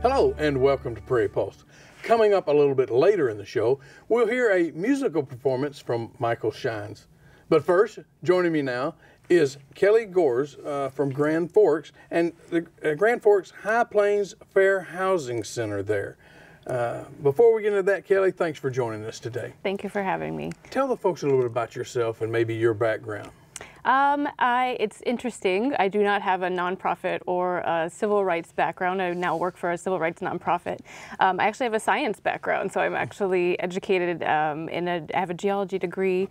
Hello and welcome to Prairie Pulse. Coming up a little bit later in the show, we'll hear a musical performance from Michael Shines. But first, joining me now is Kelly Gores from Grand Forks and the Grand Forks High Plains Fair Housing Center there. Before we get into that, Kelly, thanks for joining us today. Thank you for having me. Tell the folks a little bit about yourself and maybe your background. It's interesting. I do not have a nonprofit or a civil rights background. I now work for a civil rights nonprofit. I actually have a science background, so I'm actually educated I have a geology degree,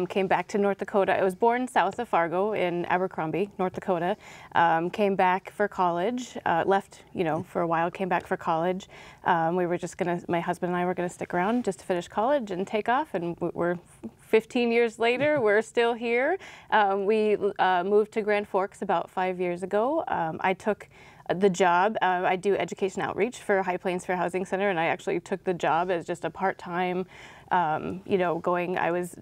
came back to North Dakota. I was born south of Fargo in Abercrombie, North Dakota. Came back for college, left, for a while, came back for college. We were just my husband and I were gonna stick around just to finish college and take off, and we're 15 years later, we're still here. We moved to Grand Forks about 5 years ago. I took the job. I do education outreach for High Plains Fair Housing Center, and I actually took the job as just a part-time, I was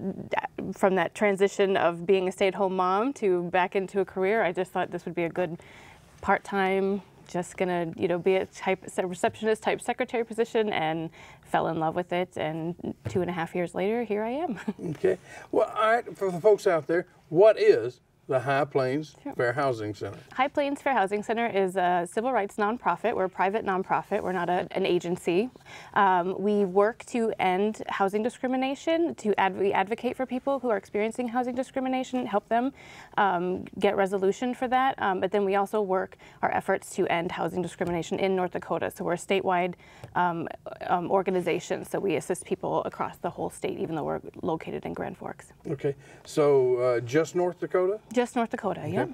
from that transition of being a stay-at-home mom to back into a career. I just thought this would be a good part-time, just gonna, be a receptionist type secretary position, and fell in love with it. And 2.5 years later, here I am. Okay. Well, all right, for the folks out there, what is the High Plains Fair Housing Center? High Plains Fair Housing Center is a civil rights nonprofit. We're a private nonprofit. We're not an agency. We work to end housing discrimination, we advocate for people who are experiencing housing discrimination, help them get resolution for that. But then we also work our efforts to end housing discrimination in North Dakota. So we're a statewide organization. So we assist people across the whole state, even though we're located in Grand Forks. Okay. So just North Dakota? Just North Dakota, yeah.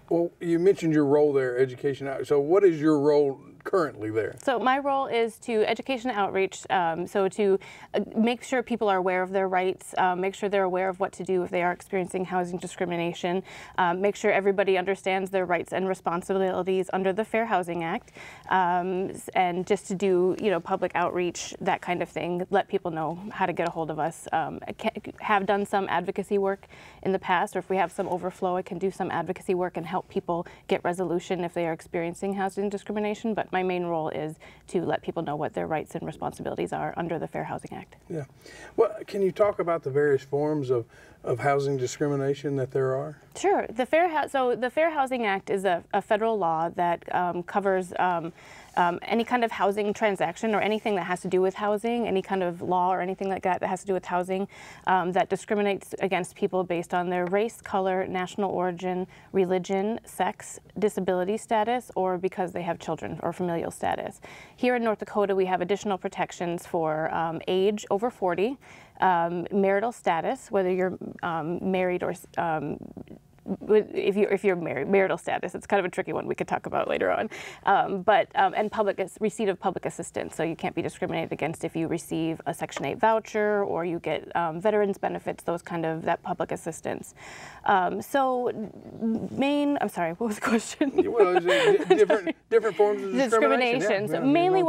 Well, you mentioned your role there, education. So what is your role currently there? So my role is to education outreach, so to make sure people are aware of their rights, make sure they're aware of what to do if they are experiencing housing discrimination, make sure everybody understands their rights and responsibilities under the Fair Housing Act, and just to do, public outreach, that kind of thing, let people know how to get a hold of us. I have done some advocacy work in the past, or if we have some overflow, I can do some advocacy work and help people get resolution if they are experiencing housing discrimination. But my main role is to let people know what their rights and responsibilities are under the Fair Housing Act. Yeah. Well, can you talk about the various forms of housing discrimination that there are? Sure. The Fair Housing Act is a federal law that covers any kind of housing transaction or anything that has to do with housing, any kind of law or anything like that has to do with housing that discriminates against people based on their race, color, national origin, religion, sex, disability status, or because they have children or familial status. Here in North Dakota, we have additional protections for age over 40, marital status, whether you're married or if you're married, marital status. It's kind of a tricky one we could talk about later on. And receipt of public assistance. So you can't be discriminated against if you receive a Section 8 voucher or you get veterans benefits, that public assistance. I'm sorry, what was the question? Well, different forms of discrimination. So mainly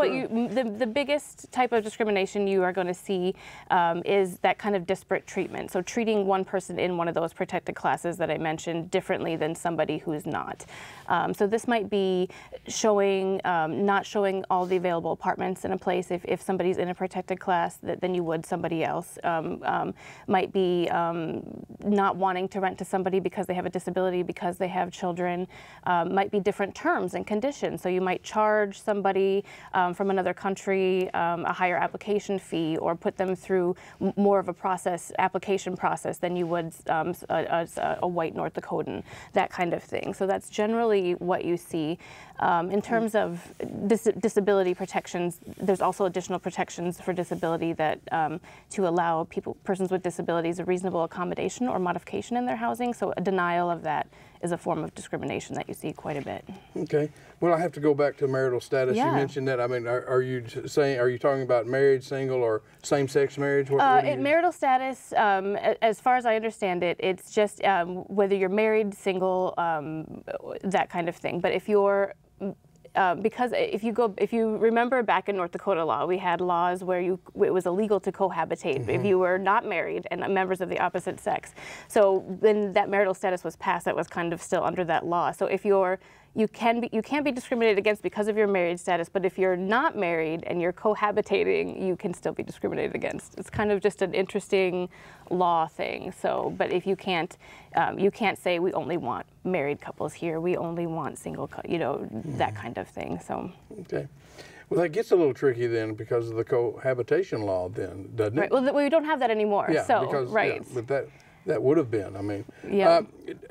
the biggest type of discrimination you are going to see is that kind of disparate treatment. So treating one person in one of those protected classes that I mentioned differently than somebody who's not. So this might be not showing all the available apartments in a place if somebody's in a protected class than you would somebody else. Might be not wanting to rent to somebody because they have a disability, because they have children. Might be different terms and conditions. So you might charge somebody from another country a higher application fee, or put them through more of a application process than you would a white North Dakotan, that kind of thing. So that's generally what you see. In terms of disability protections, there's also additional protections for disability that to allow persons with disabilities a reasonable accommodation or modification in their housing. So a denial of that is a form of discrimination that you see quite a bit. Okay. Well, I have to go back to marital status. Yeah. You mentioned that. I mean, are you talking about married, single, or same-sex marriage? Marital status, as far as I understand it, it's just whether you're married, single, that kind of thing. But if you're because if you remember back in North Dakota law, we had laws where it was illegal to cohabitate if you were not married and members of the opposite sex. So when that marital status was passed, that was kind of still under that law. So if you're you can't be discriminated against because of your married status, but if you're not married and you're cohabitating, you can still be discriminated against. It's kind of just an interesting law thing. So, but if you can't say we only want married couples here, we only want single, that kind of thing. So. Okay. Well, that gets a little tricky then because of the cohabitation law then, doesn't it? Right. Well, we don't have that anymore. Yeah, so, because, right. Yeah, but that would have been, I mean. Yeah.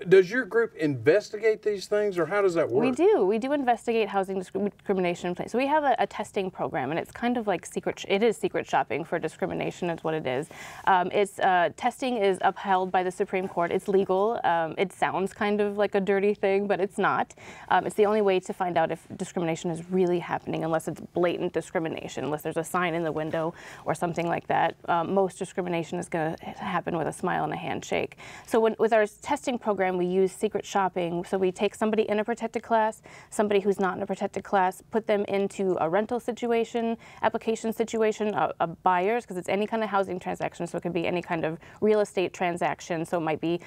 Does your group investigate these things, or how does that work? We do. We do investigate housing discrimination. So we have a testing program, and it's kind of like it is secret shopping for discrimination is what it is. Testing is upheld by the Supreme Court. It's legal. It sounds kind of like a dirty thing, but it's not. It's the only way to find out if discrimination is really happening, unless it's blatant discrimination, unless there's a sign in the window or something like that. Most discrimination is going to happen with a smile and a handshake. So with our testing program, we use secret shopping. So we take somebody in a protected class, somebody who's not in a protected class, put them into a rental situation, application situation, a buyer's, because it's any kind of housing transaction. So it could be any kind of real estate transaction. So it might be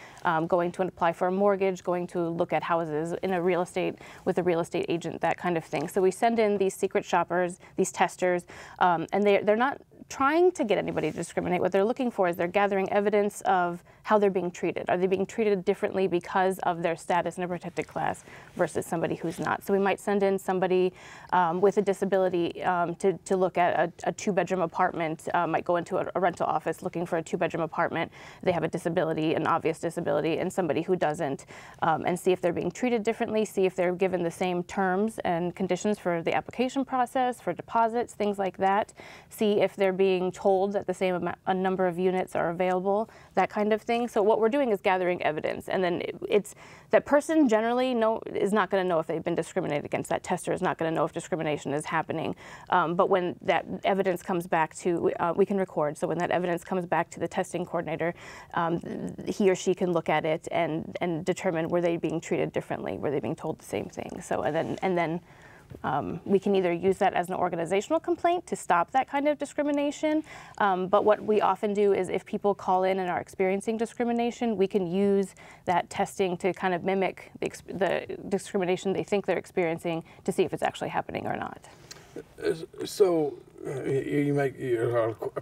going to apply for a mortgage, going to look at houses in a real estate with a real estate agent, that kind of thing. So we send in these secret shoppers, these testers, and they're not trying to get anybody to discriminate. What they're looking for is they're gathering evidence of how they're being treated. Are they being treated differently because of their status in a protected class versus somebody who's not? So we might send in somebody with a disability to look at a two-bedroom apartment, might go into a rental office looking for a two-bedroom apartment. They have a disability, an obvious disability, and somebody who doesn't, and see if they're being treated differently, see if they're given the same terms and conditions for the application process, for deposits, things like that. See if they're being told that the same a number of units are available, that kind of thing. So what we're doing is gathering evidence, and then it's that person generally is not going to know if they've been discriminated against. That tester is not going to know if discrimination is happening. But when that evidence comes back to, we can record. So when that evidence comes back to the testing coordinator, he or she can look at it and determine, were they being treated differently? Were they being told the same thing? So and then we can either use that as an organizational complaint to stop that kind of discrimination, but what we often do is if people call in and are experiencing discrimination, we can use that testing to kind of mimic the discrimination they think they're experiencing to see if it's actually happening or not. So you make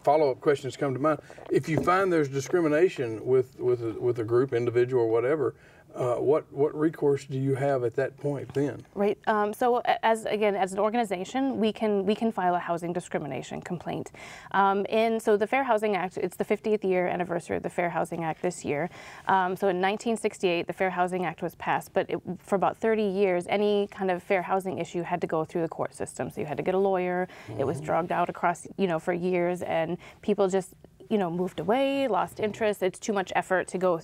follow-up questions come to mind. If you find there's discrimination with a group, individual, or whatever, what recourse do you have at that point then? Right. So as an organization, we can file a housing discrimination complaint. So the Fair Housing Act, it's the 50th year anniversary of the Fair Housing Act this year. So in 1968, the Fair Housing Act was passed, but for about 30 years, any kind of fair housing issue had to go through the court system. So you had to get a lawyer. Mm-hmm. It was dragged out across, for years, and people just moved away, lost interest. It's too much effort to go,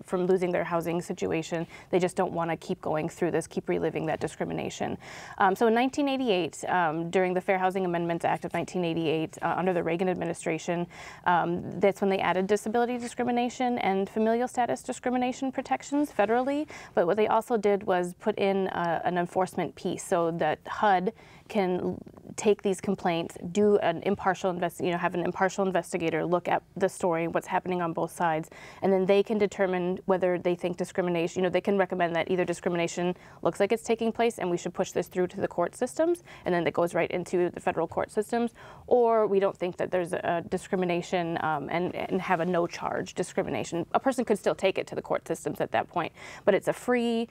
from losing their housing situation. They just don't want to keep going through this, keep reliving that discrimination. So in 1988, during the Fair Housing Amendments Act of 1988, under the Reagan administration, that's when they added disability discrimination and familial status discrimination protections federally. But what they also did was put in an enforcement piece so that HUD can take these complaints, do an impartial have an impartial investigator look at the story, what's happening on both sides, and then they can determine whether they think discrimination, they can recommend that either discrimination looks like it's taking place and we should push this through to the court systems, and then it goes right into the federal court systems, or we don't think that there's a discrimination and have a no charge discrimination. A person could still take it to the court systems at that point, but it's a free,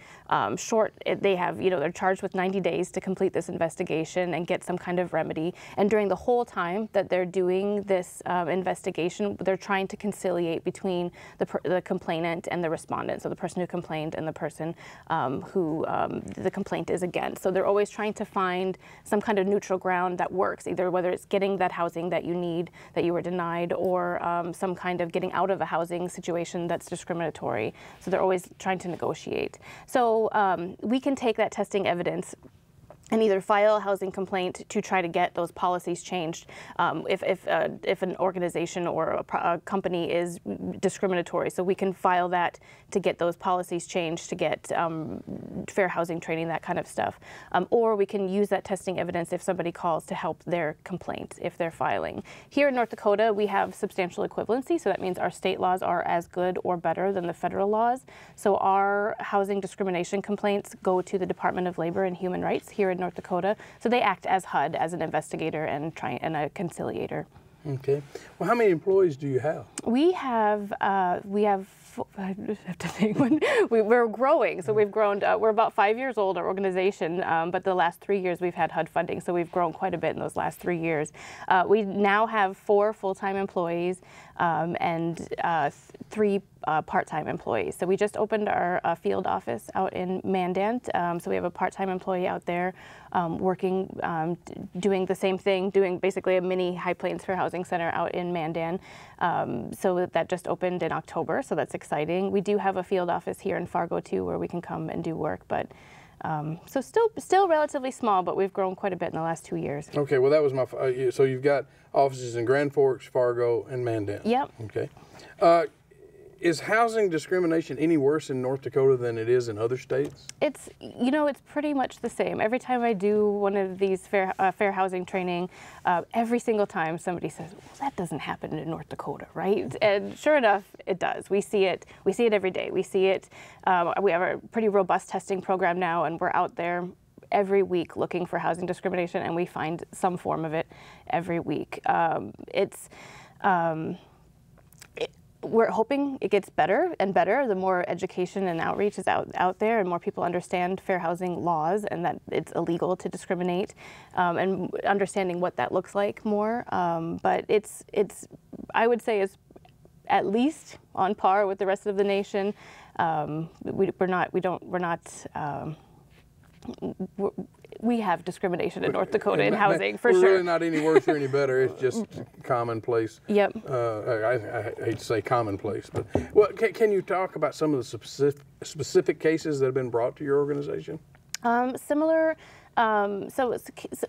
short, they have, they're charged with 90 days to complete this investigation and get some kind of remedy. And during the whole time that they're doing this investigation, they're trying to conciliate between the complainant and the respondent, so the person who complained and the person who the complaint is against. So they're always trying to find some kind of neutral ground that works, either whether it's getting that housing that you need, that you were denied, or some kind of getting out of a housing situation that's discriminatory. So they're always trying to negotiate. So we can take that testing evidence and either file a housing complaint to try to get those policies changed if an organization or a company is discriminatory. So we can file that to get those policies changed, to get fair housing training, that kind of stuff. Or we can use that testing evidence if somebody calls to help their complaint if they're filing. Here in North Dakota, we have substantial equivalency, so that means our state laws are as good or better than the federal laws. So our housing discrimination complaints go to the Department of Labor and Human Rights here in North Dakota. So they act as HUD, as an investigator and a conciliator. Okay. Well, how many employees do you have? We have I have to think. We're growing, so we've grown. We're about 5 years old, our organization, but the last 3 years we've had HUD funding, so we've grown quite a bit in those last 3 years. We now have 4 full-time employees and 3 part-time employees. So we just opened our field office out in Mandant. So we have a part-time employee out there working, doing the same thing, doing basically a mini High Plains Fair Housing Center out in Mandan. So that just opened in October, so that's exciting. We do have a field office here in Fargo too, where we can come and do work, but so still relatively small, but we've grown quite a bit in the last 2 years. Okay, well that was my, so you've got offices in Grand Forks, Fargo, and Mandan. Yep. Okay. Is housing discrimination any worse in North Dakota than it is in other states? It's, it's pretty much the same. Every time I do one of these fair housing training, every single time somebody says, well, that doesn't happen in North Dakota, right? And sure enough, it does. We see it every day. We see it, we have a pretty robust testing program now, and we're out there every week looking for housing discrimination, and we find some form of it every week. We're hoping it gets better and better the more education and outreach is out there, and more people understand fair housing laws and that it's illegal to discriminate, and understanding what that looks like more. But it's I would say is at least on par with the rest of the nation. We have discrimination in North Dakota in housing, for sure. We're really not any worse or any better. It's just commonplace. Yep. I hate to say commonplace, but well, can you talk about some of the specific cases that have been brought to your organization? Similar. So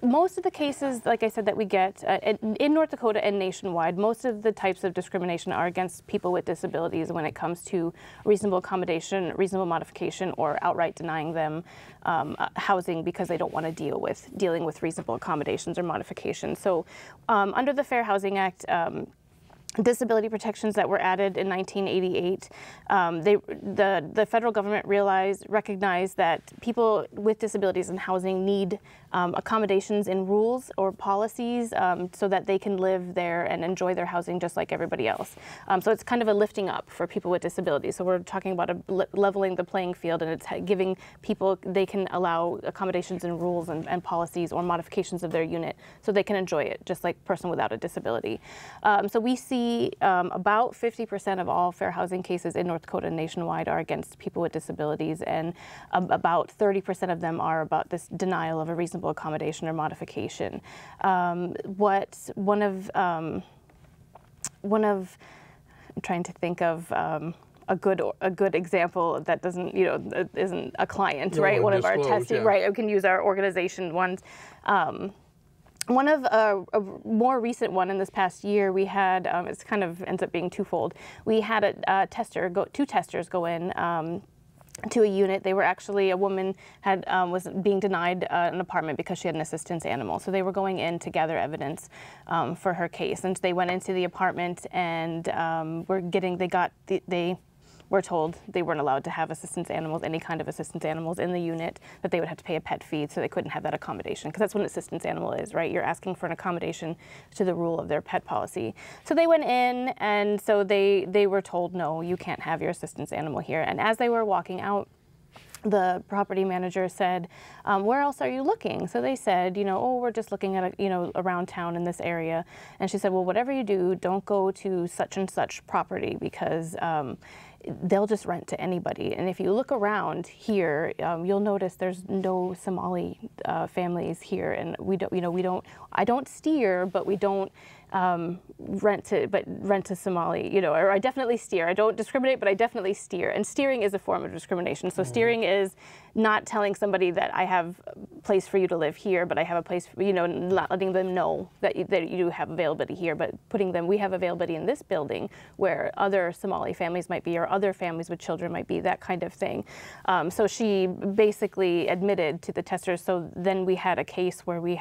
most of the cases, like I said, that we get in North Dakota and nationwide, most of the types of discrimination are against people with disabilities when it comes to reasonable accommodation, reasonable modification, or outright denying them housing because they don't want to dealing with reasonable accommodations or modifications. So under the Fair Housing Act, disability protections that were added in 1988, the federal government recognized that people with disabilities in housing need accommodations in rules or policies so that they can live there and enjoy their housing just like everybody else. So it's kind of a lifting up for people with disabilities. So we're talking about leveling the playing field, and it's giving people, they can allow accommodations and rules and policies or modifications of their unit so they can enjoy it just like a person without a disability. So we see about 50% of all fair housing cases in North Dakota and nationwide are against people with disabilities, and about 30% of them are about this denial of a reasonable accommodation or modification. I'm trying to think of a good example that doesn't, isn't a client, right? One of our testing, yeah. Right? I can use our organization ones. One of a more recent one in this past year, we had, it's kind of ends up being twofold. We had two testers go in to a unit. They were actually, a woman was being denied an apartment because she had an assistance animal. So they were going in to gather evidence for her case. And they went into the apartment and they were told they weren't allowed to have assistance animals, any kind of assistance animals in the unit, that they would have to pay a pet fee, so they couldn't have that accommodation, because that's what an assistance animal is, right? You're asking for an accommodation to the rule of their pet policy. So they went in, and so they were told, no, you can't have your assistance animal here. And as they were walking out, the property manager said, where else are you looking? So they said, oh, we're just looking at, around town in this area. And she said, well, whatever you do, don't go to such and such property, because they'll just rent to anybody. And if you look around here, you'll notice there's no Somali families here. And I don't steer, but we don't rent to Somali, or I definitely steer. I don't discriminate, but I definitely steer. And steering is a form of discrimination. So steering is not telling somebody that I have a place for you to live here, but I have a place for, not letting them know that you have availability here, but we have availability in this building where other Somali families might be, or other families with children might be, that kind of thing. So she basically admitted to the testers. So then we had a case where we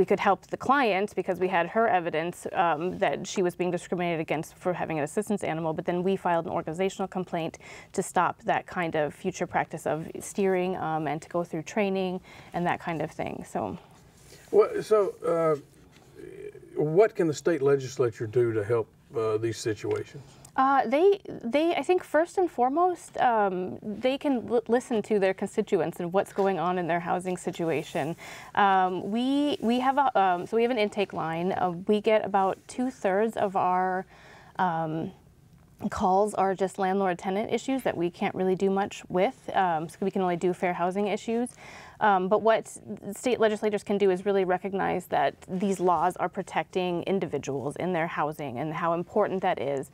could help the client because we had her evidence that she was being discriminated against for having an assistance animal, but then we filed an organizational complaint to stop that kind of future practice of steering and to go through training and that kind of thing. So, what can the state legislature do to help these situations? I think first and foremost, they can listen to their constituents and what's going on in their housing situation. We have an intake line. We get about 2/3 of our calls are just landlord-tenant issues that we can't really do much with. So we can only do fair housing issues. But what state legislators can do is really recognize that these laws are protecting individuals in their housing and how important that is.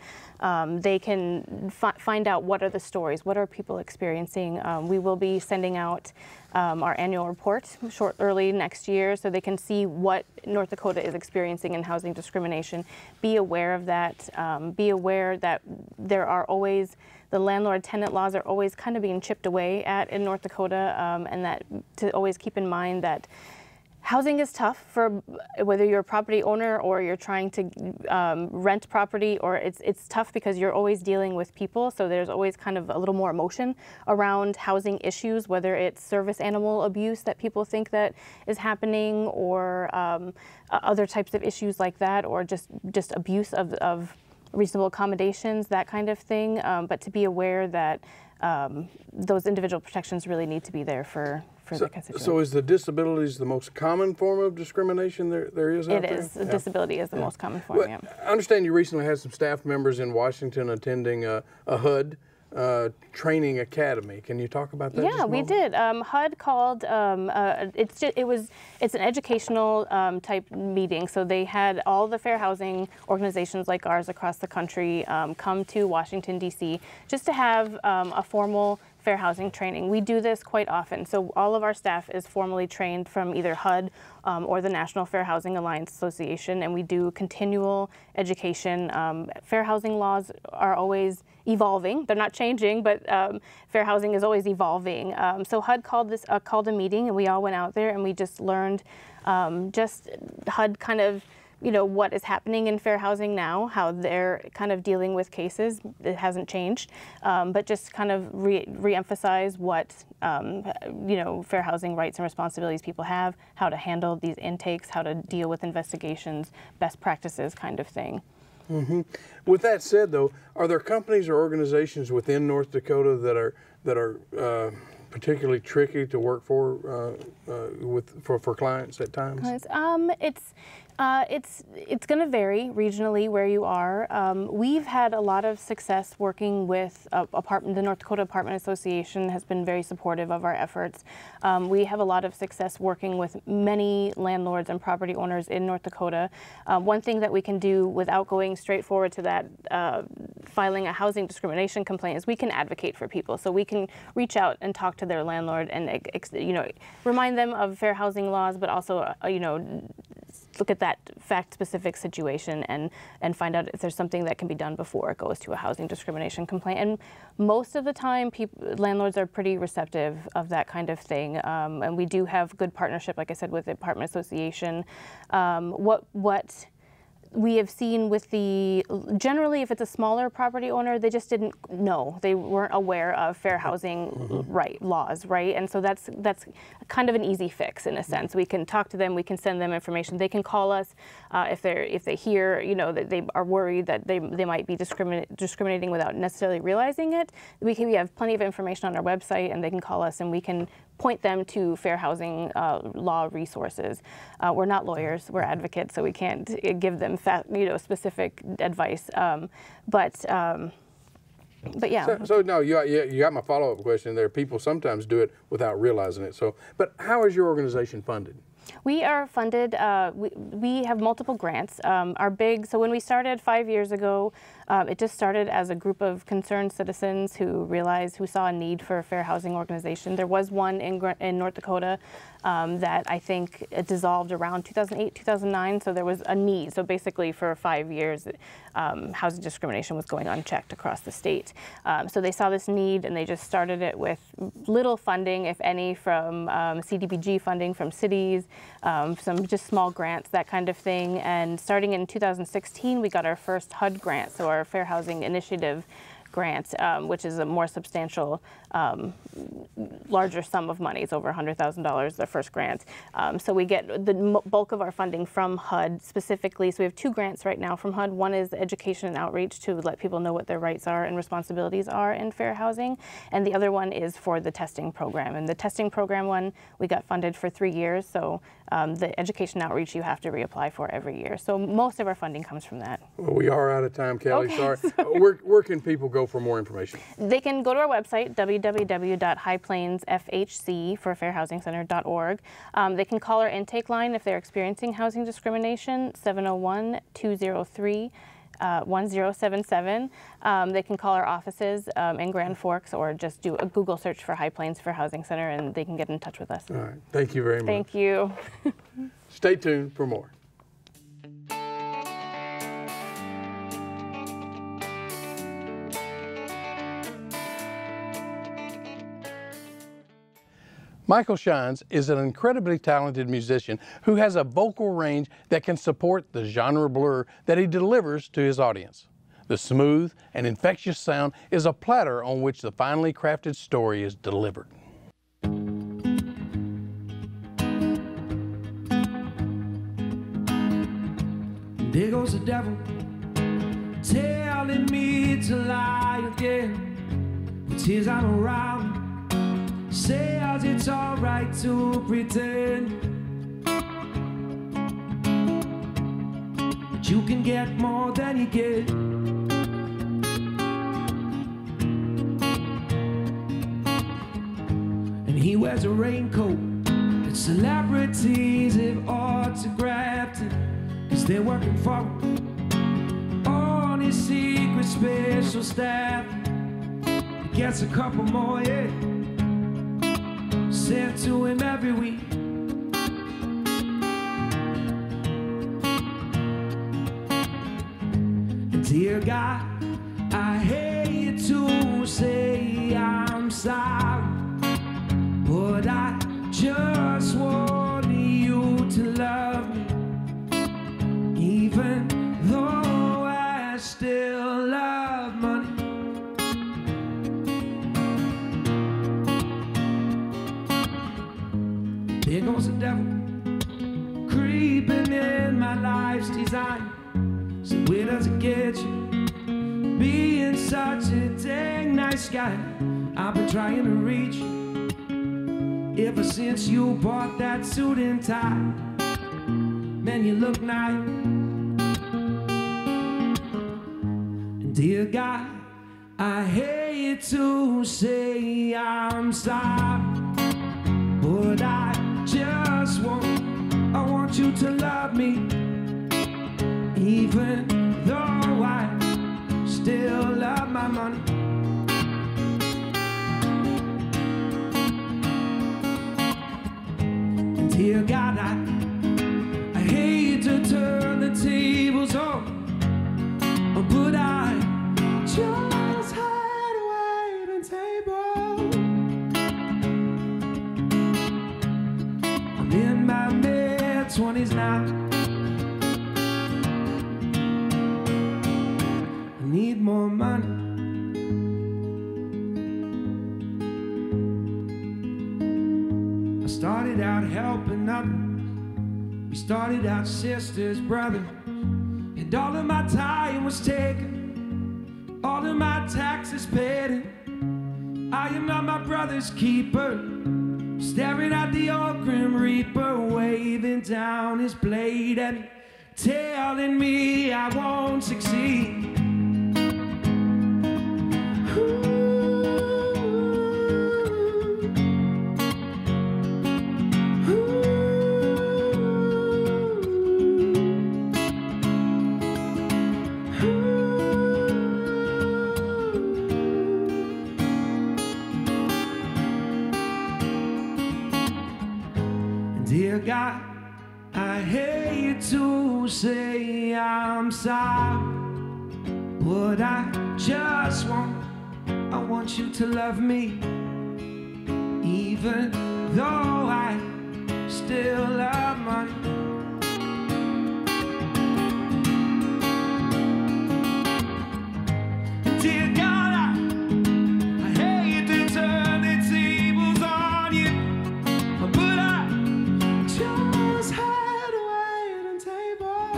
They can find out what are the stories, what are people experiencing. We will be sending out our annual report early next year so they can see what North Dakota is experiencing in housing discrimination. Be aware of that. Be aware that there are always the landlord-tenant laws are always kind of being chipped away at in North Dakota, and that to always keep in mind that housing is tough for whether you're a property owner or you're trying to rent property, or it's tough because you're always dealing with people. So there's always kind of a little more emotion around housing issues, whether it's service animal abuse that people think that is happening, or other types of issues like that, or just abuse of reasonable accommodations, that kind of thing. But to be aware that those individual protections really need to be there for the constituents. So is the disabilities the most common form of discrimination there is out there? It is. Disability is the most common form, Well, I understand you recently had some staff members in Washington attending a HUD training academy. Can you talk about that? Yeah, we did. HUD called. It's an educational type meeting. So they had all the fair housing organizations like ours across the country come to Washington D.C. just to have a formal fair housing training. We do this quite often. So all of our staff is formally trained from either HUD or the National Fair Housing Alliance Association, and we do continual education. Fair housing laws are always evolving. They're not changing, but fair housing is always evolving. So HUD called a meeting, and we all went out there, and we just learned HUD kind of what is happening in fair housing now, how they're kind of dealing with cases. It hasn't changed, but just kind of re-emphasize what fair housing rights and responsibilities people have, how to handle these intakes, how to deal with investigations, best practices kind of thing. Mm-hmm. With that said, though, are there companies or organizations within North Dakota that are particularly tricky to work for clients at times? It's going to vary regionally where you are. We've had a lot of success working with the North Dakota Apartment Association has been very supportive of our efforts. We have a lot of success working with many landlords and property owners in North Dakota. One thing that we can do without going straight forward to that filing a housing discrimination complaint is we can advocate for people. So we can reach out and talk to their landlord and remind them of fair housing laws, but also look at that fact-specific situation and find out if there's something that can be done before it goes to a housing discrimination complaint. And most of the time, landlords are pretty receptive of that kind of thing. And we do have good partnership, like I said, with the Apartment Association. What we have seen with generally if it's a smaller property owner, they just didn't know. They weren't aware of fair housing laws, right? And so that's kind of an easy fix in a sense. We can talk to them, we can send them information. They can call us if they hear, that they are worried that they might be discriminating without necessarily realizing it. We have plenty of information on our website, and they can call us and we can point them to fair housing law resources. We're not lawyers, we're advocates, so we can't give them specific advice. But yeah. So no, you got my follow-up question there. People sometimes do it without realizing it. But how is your organization funded? We are funded, we have multiple grants. So when we started 5 years ago, it just started as a group of concerned citizens who saw a need for a fair housing organization. There was one in North Dakota that I think it dissolved around 2008, 2009, so there was a need. So basically for 5 years, housing discrimination was going unchecked across the state. So they saw this need and they just started it with little funding, if any, from CDBG funding from cities, some just small grants, that kind of thing. And starting in 2016, we got our first HUD grant, so our Fair Housing Initiative grant, which is a more substantial, larger sum of money. It's over $100,000, the first grant. So we get the bulk of our funding from HUD specifically. So we have 2 grants right now from HUD. One is education and outreach to let people know what their rights are and responsibilities are in fair housing. And the other one is for the testing program. And the testing program one, we got funded for 3 years. So the education outreach you have to reapply for every year. So most of our funding comes from that. Well, we are out of time, Kelly. Okay, Sorry. Where can people go for more information? They can go to our website, www.highplainsfhc.org. They can call our intake line if they're experiencing housing discrimination, 701-203-1077. They can call our offices in Grand Forks or just do a Google search for High Plains Fair Housing Center and they can get in touch with us. All right. Thank you very much. Thank you. Stay tuned for more. Michael Shines is an incredibly talented musician who has a vocal range that can support the genre blur that he delivers to his audience. The smooth and infectious sound is a platter on which the finely crafted story is delivered. There goes the devil telling me to lie again. But tears I'm around says it's alright to pretend. But you can get more than you get. And he wears a raincoat that celebrities have autographed it, 'cause they're working for him on his secret special staff. He gets a couple more, yeah, sent to him every week. And dear God, I hate to say I'm sorry, but I just want you to love me, even though I still love money. There goes the devil creeping in my life's design. So where does it get you? Being such a dang nice guy, I've been trying to reach you ever since you bought that suit and tie. Man, you look nice. And dear God, I hate to say I'm sorry, but I want you to love me, even though I still love my money. And dear God, I hate to turn the tables on, but I just had a waiting table. I'm in my mid-20s now. I need more money. I started out helping others. We started out sisters, brothers, and all of my time was taken, all of my taxes paid. I am not my brother's keeper, staring at the old grim reaper, waving down his blade at me, telling me I won't succeed. Ooh, ooh, Dear God, I hate to say I'm sorry, but I want you to love me, even though I still love money. Dear God, I hate to turn the tables on you, but I just had a waiting table.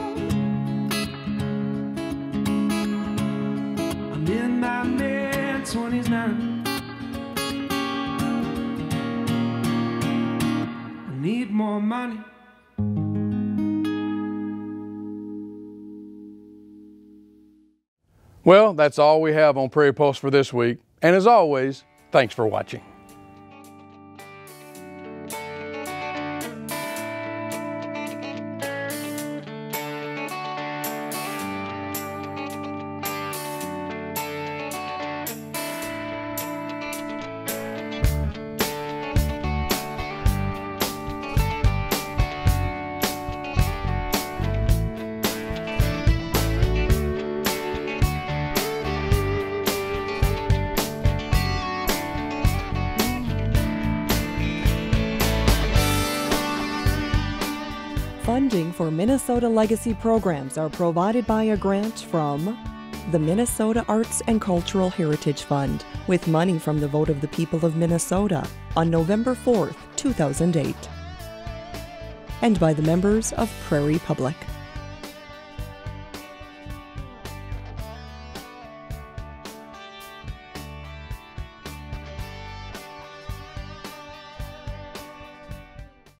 I'm in my mid-20s now. I need more money. Well, that's all we have on Prairie Pulse for this week. And as always, thanks for watching. Funding for Minnesota Legacy programs are provided by a grant from the Minnesota Arts and Cultural Heritage Fund, with money from the vote of the people of Minnesota on November 4th, 2008, and by the members of Prairie Public.